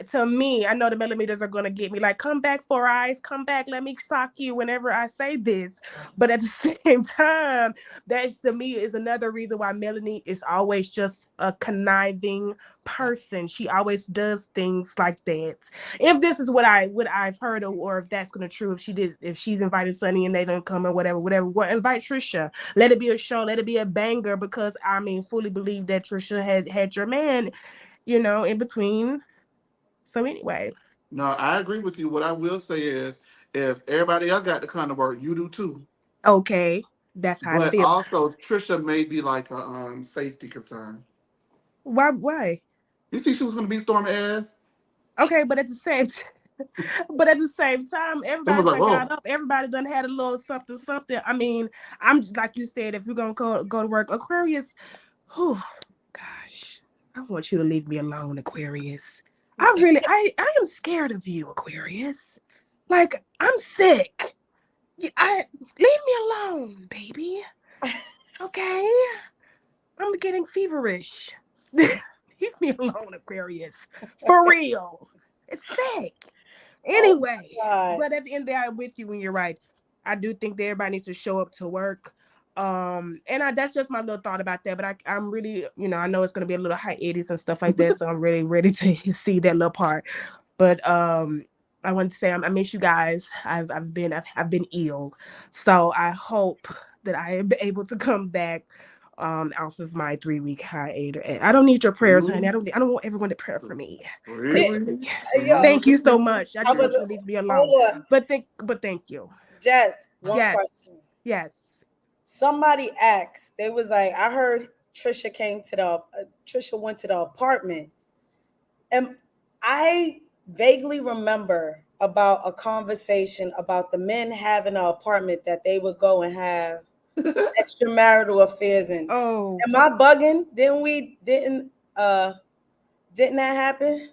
to me, I know the millimeters are going to get me like, come back, Four Eyes, come back, let me sock you whenever I say this. But at the same time, that to me is another reason why Melanie is always just a conniving person. She always does things like that. If this is what I've heard, or if that's gonna true, if she's invited Sunny and they don't come or whatever, well, invite Trisha. Let it be a show, let it be a banger, because I mean, fully believe that Trisha had your man, in between. So anyway. No, I agree with you. What I will say is, if everybody else got the kind of work, you do too. Okay, that's how I But feel. also, Trisha may be like a safety concern. Why? You see, she was going to be Stormy ass. Okay, but at the same time, It was everybody like, done whoa. got up. Everybody done had a little something, something. I mean, I'm like you said, if you're gonna go to work, Aquarius. Oh, gosh, I want you to leave me alone, Aquarius. I am scared of you, Aquarius. Like, I'm sick. Leave me alone, baby. Okay, I'm getting feverish. Leave me alone, Aquarius. For real. It's sick. Anyway, but at the end of the day, I'm with you when you're right. I do think that everybody needs to show up to work. That's just my little thought about that. But I'm really, I know it's gonna be a little hiatus and stuff like that. So I'm really ready to see that little part. But I want to say I miss you guys. I've been ill. So I hope that I am able to come back off of my 3-week hiatus. I don't need your prayers, honey. I don't want everyone to pray for me. Really? Thank you so much. I just want was you to leave me alone. hold on. But thank you. Jazz, one Yes. question. Yes. Somebody asked, they was like, I heard Trisha Trisha went to the apartment. And I vaguely remember about a conversation about the men having an apartment that they would go and have extramarital affairs in. Oh. Am I bugging? Didn't that happen?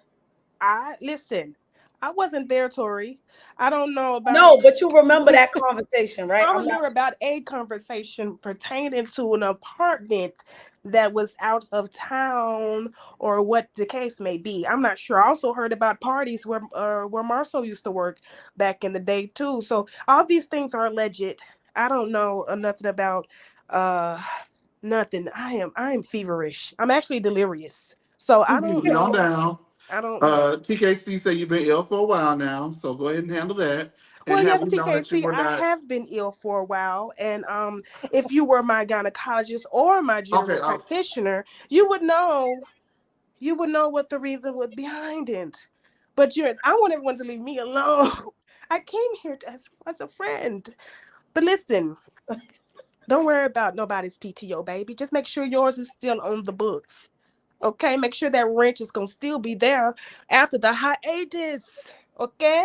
Listen. I wasn't there, Tori. I don't know about. No, but you remember that conversation, right? I remember about a conversation pertaining to an apartment that was out of town, or what the case may be. I'm not sure. I also heard about parties where Marcel used to work back in the day too. So all these things are alleged. I don't know nothing about nothing. I am feverish. I'm actually delirious. So I don't Get on know. down. I don't know. TKC said you've been ill for a while now, so go ahead and handle that. And Well, have yes, we known that you TKC, were I not have been ill for a while. And if you were my gynecologist or my general practitioner, you would know what the reason was behind it. But I want everyone to leave me alone. I came here as a friend. But listen, don't worry about nobody's PTO, baby. Just make sure yours is still on the books. Okay? Make sure that wrench is going to still be there after the hiatus. Okay?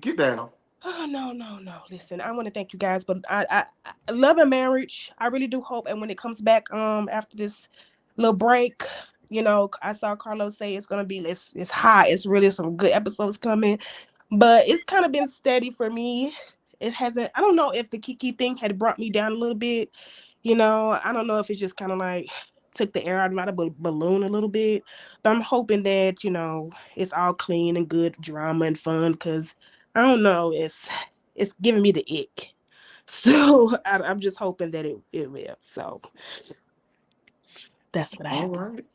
Get down. Oh, no. Listen, I want to thank you guys, but I love a marriage. I really do hope. And when it comes back after this little break, I saw Carlos say it's gonna be it's hot. It's really some good episodes coming, but it's kind of been steady for me. It hasn't. I don't know if the Kiki thing had brought me down a little bit. I don't know if it just kind of like took the air out of my balloon a little bit. But I'm hoping that it's all clean and good drama and fun, because I don't know, it's giving me the ick. So I'm just hoping that it will. So that's what I have. All right.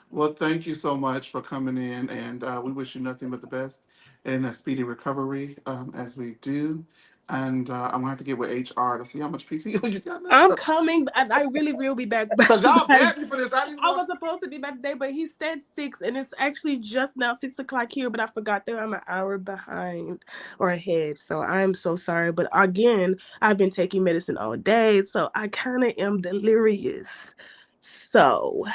Well, thank you so much for coming in, and we wish you nothing but the best and a speedy recovery as we do. And I'm gonna have to get with HR to see how much PTO you got. I'm coming. I really will be back. Because y'all bad me for this. I was supposed to be back today, but he said 6, and it's actually just now 6 o'clock here. But I forgot that I'm an hour behind or ahead. So I'm so sorry. But again, I've been taking medicine all day, so I kind of am delirious. So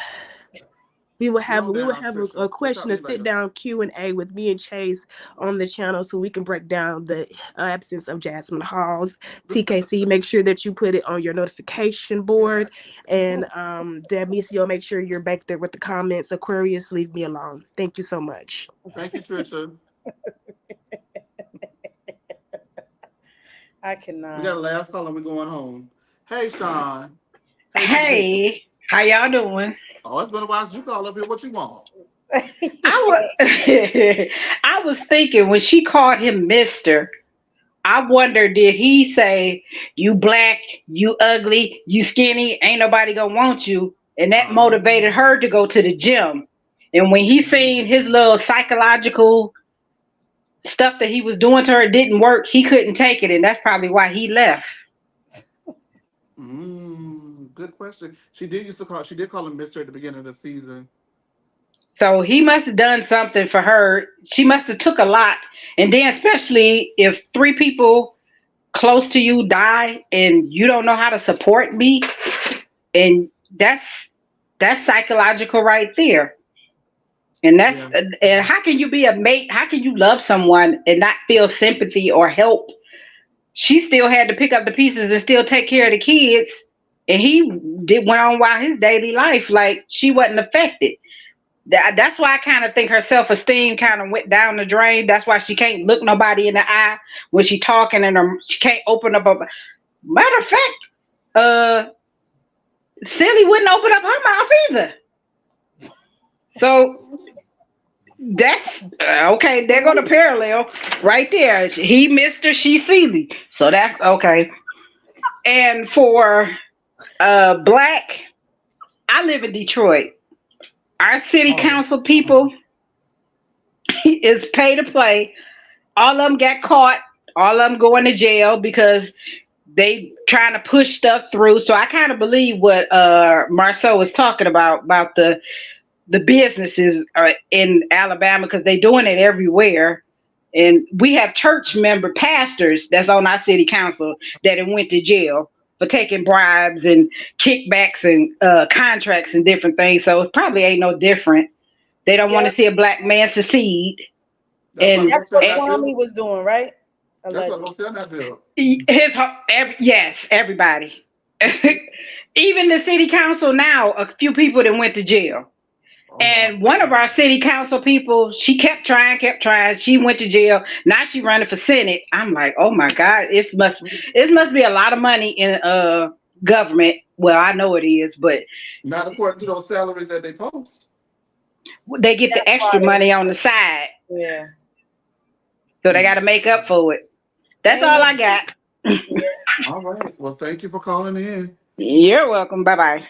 we will have a question, a sit down Q&A with me and Chase on the channel, so we can break down the absence of Jasmine Halls. TKC, make sure that you put it on your notification board, and Demisio, make sure you're back there with the comments. Aquarius, leave me alone. Thank you so much. Thank you, Trisha. I cannot. We got a last call and we're going home. Hey, Sean. Hey, how y'all doing? Oh, it's been a while since you called up here. What you want? I was thinking when she called him Mister, I wonder did he say you black, you ugly, you skinny, ain't nobody gonna want you, and that motivated her to go to the gym. And when he seen his little psychological stuff that he was doing to her didn't work, he couldn't take it, and that's probably why he left. Good question. She did used to call. She did call him Mister at the beginning of the season. So he must have done something for her. She must have took a lot, and then especially if three people close to you die and you don't know how to support me, and that's psychological right there. And that's Yeah, and how can you be a mate? How can you love someone and not feel sympathy or help? She still had to pick up the pieces and still take care of the kids, and he did went on while his daily life like she wasn't affected. That's why I kind of think her self esteem kind of went down the drain. That's why she can't look nobody in the eye when she talking, and she can't open up a. Matter of fact, uh, Silly wouldn't open up her mouth either. So that's okay. They're gonna parallel right there. He Mister, she Sealy. So that's okay. And for Black, I live in Detroit. Our city oh, council people is pay to play. All of them got caught. All of them going to jail because they trying to push stuff through. So I kind of believe what Marceau was talking about the businesses in Alabama because they doing it everywhere. And we have church member pastors that's on our city council that have went to jail for taking bribes and kickbacks and contracts and different things. So it probably ain't no different. They don't want Yeah, to see a black man succeed. that's what And, that's hotel what not and Kwame do. was doing, right? That's what Allegedly. hotel not do. yes, everybody. Even the city council now, a few people that went to jail. Oh wow. And one of our city council people, she kept trying, kept trying. She went to jail. Now she running for Senate. I'm like, oh my God, it must be a lot of money in government. Well, I know it is, but Not according to those salaries that they post. they get the That's why extra they money ain't. on the side, Yeah, so they got Hmm. to make up for it. they That's ain't. all I got. All right. Well, thank you for calling in. You're welcome. Bye bye.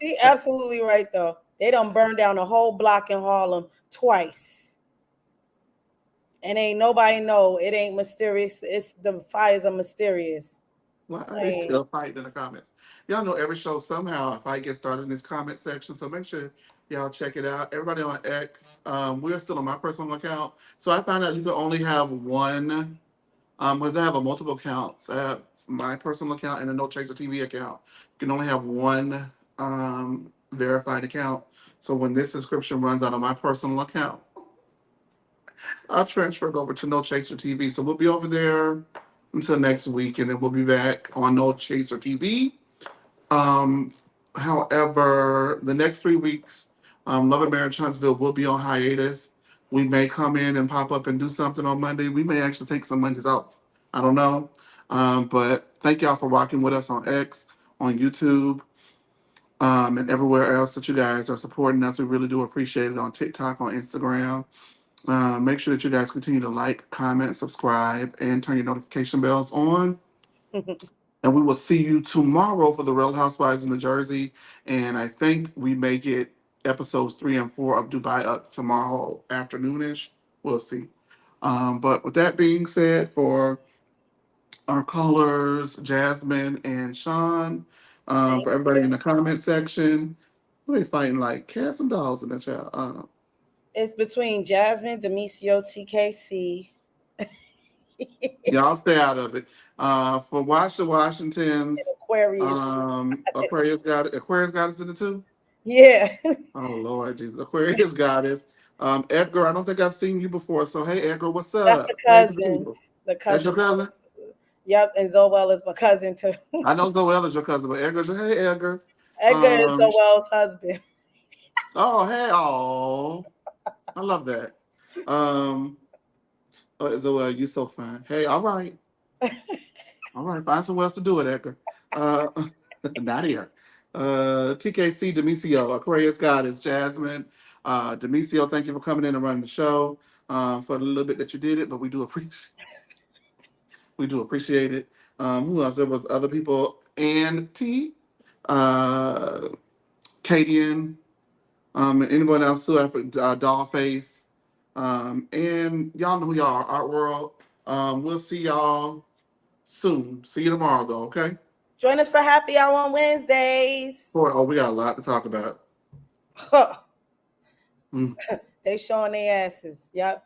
She absolutely right though. They done burned down a whole block in Harlem twice, and ain't nobody know it ain't mysterious. It's the fires are mysterious. Why are they Like, still fighting in the comments? Y'all know every show somehow a fight gets started in this comment section. So make sure y'all check it out. Everybody on X, we're still on my personal account. So I found out you can only have one. Because I have a multiple accounts. I have my personal account and a No Chaser TV account. You can only have one verified account. So when this subscription runs out on my personal account, I'll transfer it over to No Chaser TV. So we'll be over there until next week, and then we'll be back on No Chaser TV. Um, However, the next 3 weeks, Love and Marriage Huntsville will be on hiatus. We may come in and pop up and do something on Monday. We may actually take some Mondays off. I don't know. But thank y'all for rocking with us on X, on YouTube, and everywhere else that you guys are supporting us. We really do appreciate it on TikTok, on Instagram. Make sure that you guys continue to like, comment, subscribe, and turn your notification bells on. And we will see you tomorrow for the Real Housewives in New Jersey. And I think we may get episodes 3 and 4 of Dubai up tomorrow afternoonish. We'll see. But with that being said, for our callers, Jasmine and Sean, thank for everybody you. in the comment section, we fighting like cats and dogs in the chat. It's between Jasmine, Demisio, TKC, Y'all stay out of it. For Watch the and Washingtons, Aquarius. Aquarius got us in the two. Yeah, Oh Lord Jesus, Aquarius goddess. Edgar, I don't think I've seen you before. So hey Edgar, what's that's the up? Hey to the people. cousins. The That's your cousins. cousin? Yep, and Zoel is my cousin too. I know Zoel is your cousin, but Edgar's your hey Edgar. Edgar is Um Zoel's husband. oh hey oh I love that. Um Zoel, you so fine. Hey, all right. All right, find somewhere else to do it, Edgar. Uh not here. TKC Demisio, Aquarius goddess, Jasmine. Demisio, thank you for coming in and running the show. For the little bit that you did it, but we do appreciate it. Who else? There was other people, and T, Kadian, and anyone else too, Dollface, and y'all know who y'all are, Art World. We'll see y'all soon. See you tomorrow, though. Okay. Join us for happy hour on Wednesdays. We got a lot to talk about. They showing their asses. Yep.